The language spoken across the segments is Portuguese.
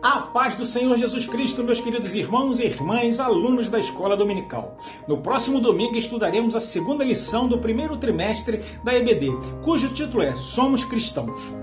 A paz do Senhor Jesus Cristo, meus queridos irmãos e irmãs, alunos da Escola Dominical. No próximo domingo estudaremos a segunda lição do primeiro trimestre da EBD, cujo título é Somos Cristãos.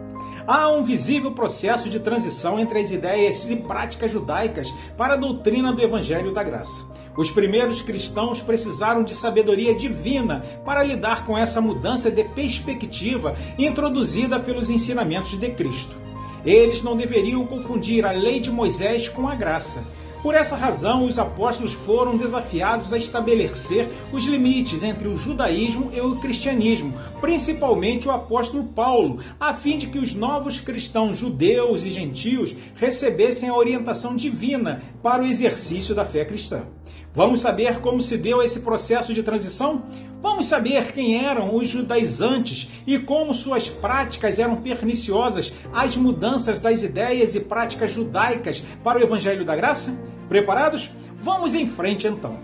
Há um visível processo de transição entre as ideias e práticas judaicas para a doutrina do Evangelho da Graça. Os primeiros cristãos precisaram de sabedoria divina para lidar com essa mudança de perspectiva introduzida pelos ensinamentos de Cristo. Eles não deveriam confundir a lei de Moisés com a graça. Por essa razão, os apóstolos foram desafiados a estabelecer os limites entre o judaísmo e o cristianismo, principalmente o apóstolo Paulo, a fim de que os novos cristãos judeus e gentios recebessem a orientação divina para o exercício da fé cristã. Vamos saber como se deu esse processo de transição? Vamos saber quem eram os judaizantes e como suas práticas eram perniciosas às mudanças das ideias e práticas judaicas para o Evangelho da Graça? Preparados? Vamos em frente então.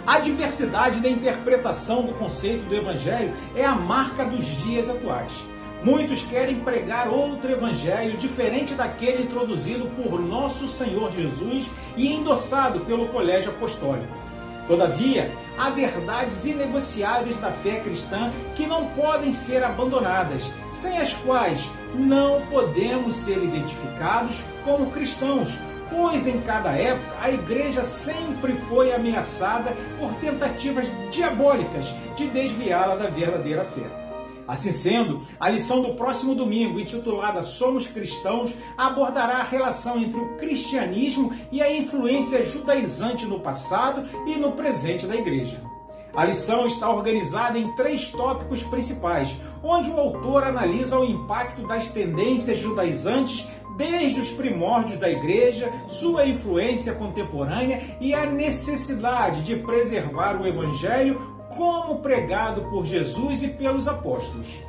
A diversidade da interpretação do conceito do Evangelho é a marca dos dias atuais. Muitos querem pregar outro evangelho diferente daquele introduzido por nosso Senhor Jesus e endossado pelo Colégio Apostólico. Todavia, há verdades inegociáveis da fé cristã que não podem ser abandonadas, sem as quais não podemos ser identificados como cristãos, pois em cada época a igreja sempre foi ameaçada por tentativas diabólicas de desviá-la da verdadeira fé. Assim sendo, a lição do próximo domingo, intitulada Somos Cristãos, abordará a relação entre o cristianismo e a influência judaizante no passado e no presente da igreja. A lição está organizada em 3 tópicos principais, onde o autor analisa o impacto das tendências judaizantes desde os primórdios da igreja, sua influência contemporânea e a necessidade de preservar o evangelho como pregado por Jesus e pelos apóstolos.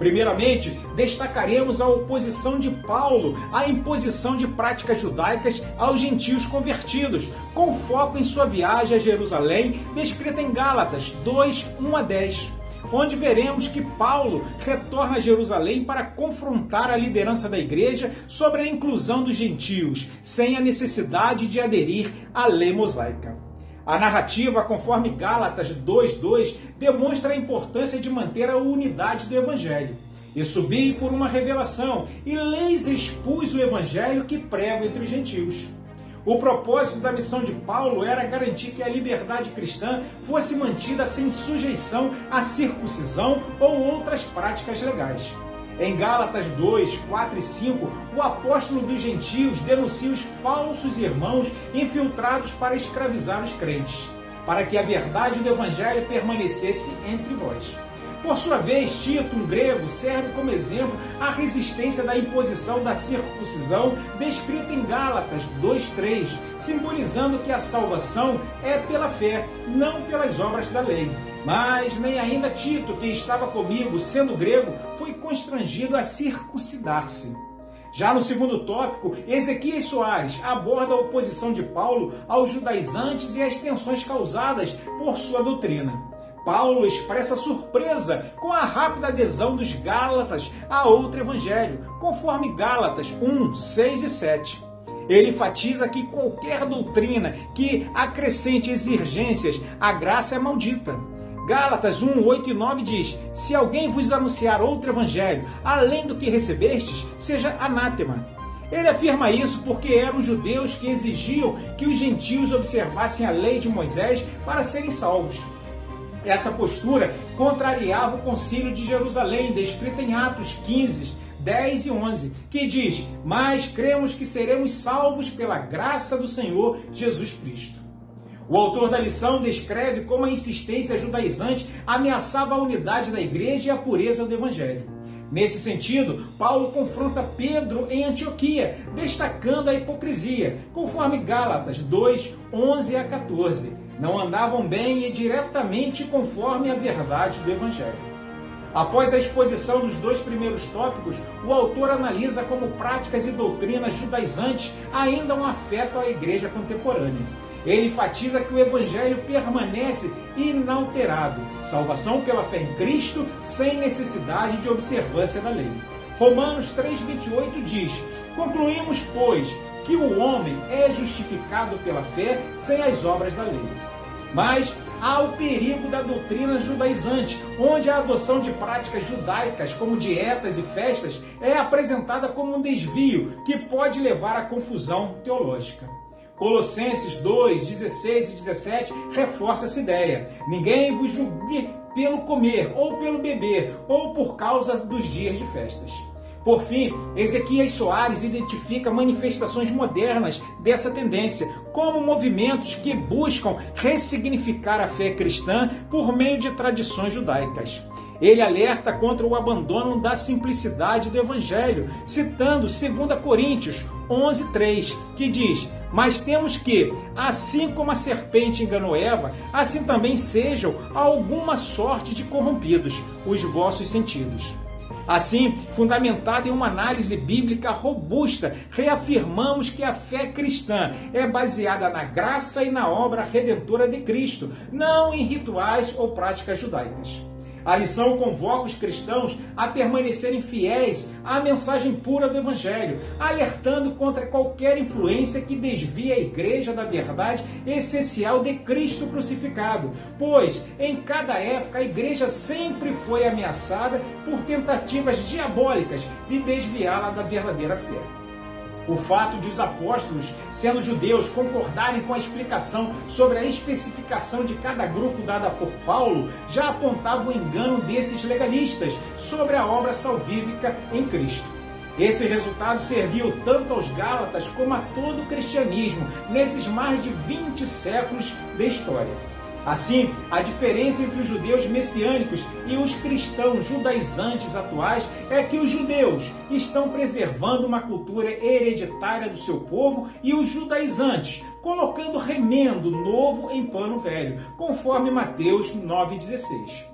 Primeiramente, destacaremos a oposição de Paulo à imposição de práticas judaicas aos gentios convertidos, com foco em sua viagem a Jerusalém, descrita em Gálatas 2, 1 a 10, onde veremos que Paulo retorna a Jerusalém para confrontar a liderança da igreja sobre a inclusão dos gentios, sem a necessidade de aderir à lei mosaica. A narrativa, conforme Gálatas 2:2, demonstra a importância de manter a unidade do Evangelho. E subi por uma revelação, e lhes expus o Evangelho que prego entre os gentios. O propósito da missão de Paulo era garantir que a liberdade cristã fosse mantida sem sujeição à circuncisão ou outras práticas legais. Em Gálatas 2, 4 e 5, o apóstolo dos gentios denuncia os falsos irmãos infiltrados para escravizar os crentes, para que a verdade do evangelho permanecesse entre vós. Por sua vez, Tito, um grego, serve como exemplo a resistência da imposição da circuncisão descrita em Gálatas 2:3, simbolizando que a salvação é pela fé, não pelas obras da lei. Mas nem ainda Tito, que estava comigo, sendo grego, foi constrangido a circuncidar-se. Já no segundo tópico, Ezequias Soares aborda a oposição de Paulo aos judaizantes e as tensões causadas por sua doutrina. Paulo expressa surpresa com a rápida adesão dos Gálatas a outro evangelho, conforme Gálatas 1, 6 e 7. Ele enfatiza que qualquer doutrina que acrescente exigências à graça é maldita. Gálatas 1, 8 e 9 diz: se alguém vos anunciar outro evangelho, além do que recebestes, seja anátema. Ele afirma isso porque eram judeus que exigiam que os gentios observassem a lei de Moisés para serem salvos. Essa postura contrariava o concílio de Jerusalém, descrito em Atos 15, 10 e 11, que diz: mas cremos que seremos salvos pela graça do Senhor Jesus Cristo. O autor da lição descreve como a insistência judaizante ameaçava a unidade da igreja e a pureza do evangelho. Nesse sentido, Paulo confronta Pedro em Antioquia, destacando a hipocrisia, conforme Gálatas 2, 11 a 14. Não andavam bem e diretamente conforme a verdade do evangelho. Após a exposição dos 2 primeiros tópicos, o autor analisa como práticas e doutrinas judaizantes ainda afetam a igreja contemporânea. Ele enfatiza que o evangelho permanece inalterado, salvação pela fé em Cristo, sem necessidade de observância da lei. Romanos 3,28 diz: Concluímos, pois, que o homem é justificado pela fé sem as obras da lei. Mas há o perigo da doutrina judaizante, onde a adoção de práticas judaicas, como dietas e festas, é apresentada como um desvio que pode levar à confusão teológica. Colossenses 2, 16 e 17 reforça essa ideia. Ninguém vos julgue pelo comer, ou pelo beber, ou por causa dos dias de festas. Por fim, Ezequias Soares identifica manifestações modernas dessa tendência, como movimentos que buscam ressignificar a fé cristã por meio de tradições judaicas. Ele alerta contra o abandono da simplicidade do Evangelho, citando 2 Coríntios 11:3, que diz: mas temos que, assim como a serpente enganou Eva, assim também sejam alguma sorte de corrompidos os vossos sentidos. Assim, fundamentada em uma análise bíblica robusta, reafirmamos que a fé cristã é baseada na graça e na obra redentora de Cristo, não em rituais ou práticas judaicas. A lição convoca os cristãos a permanecerem fiéis à mensagem pura do Evangelho, alertando contra qualquer influência que desvie a igreja da verdade essencial de Cristo crucificado, pois em cada época a igreja sempre foi ameaçada por tentativas diabólicas de desviá-la da verdadeira fé. O fato de os apóstolos, sendo judeus, concordarem com a explicação sobre a especificação de cada grupo dada por Paulo já apontava o engano desses legalistas sobre a obra salvífica em Cristo. Esse resultado serviu tanto aos Gálatas como a todo o cristianismo nesses mais de 20 séculos de história. Assim, a diferença entre os judeus messiânicos e os cristãos judaizantes atuais é que os judeus estão preservando uma cultura hereditária do seu povo e os judaizantes colocando remendo novo em pano velho, conforme Mateus 9,16.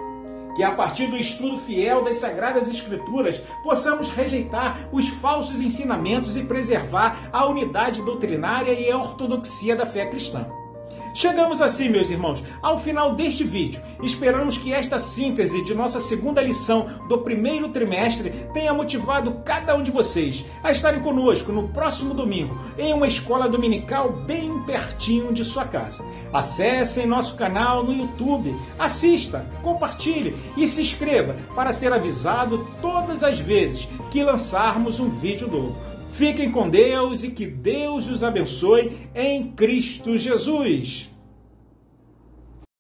Que a partir do estudo fiel das Sagradas Escrituras possamos rejeitar os falsos ensinamentos e preservar a unidade doutrinária e a ortodoxia da fé cristã. Chegamos assim, meus irmãos, ao final deste vídeo. Esperamos que esta síntese de nossa segunda lição do primeiro trimestre tenha motivado cada um de vocês a estarem conosco no próximo domingo, em uma escola dominical bem pertinho de sua casa. Acessem nosso canal no YouTube, assista, compartilhe e se inscreva para ser avisado todas as vezes que lançarmos um vídeo novo. Fiquem com Deus e que Deus os abençoe em Cristo Jesus.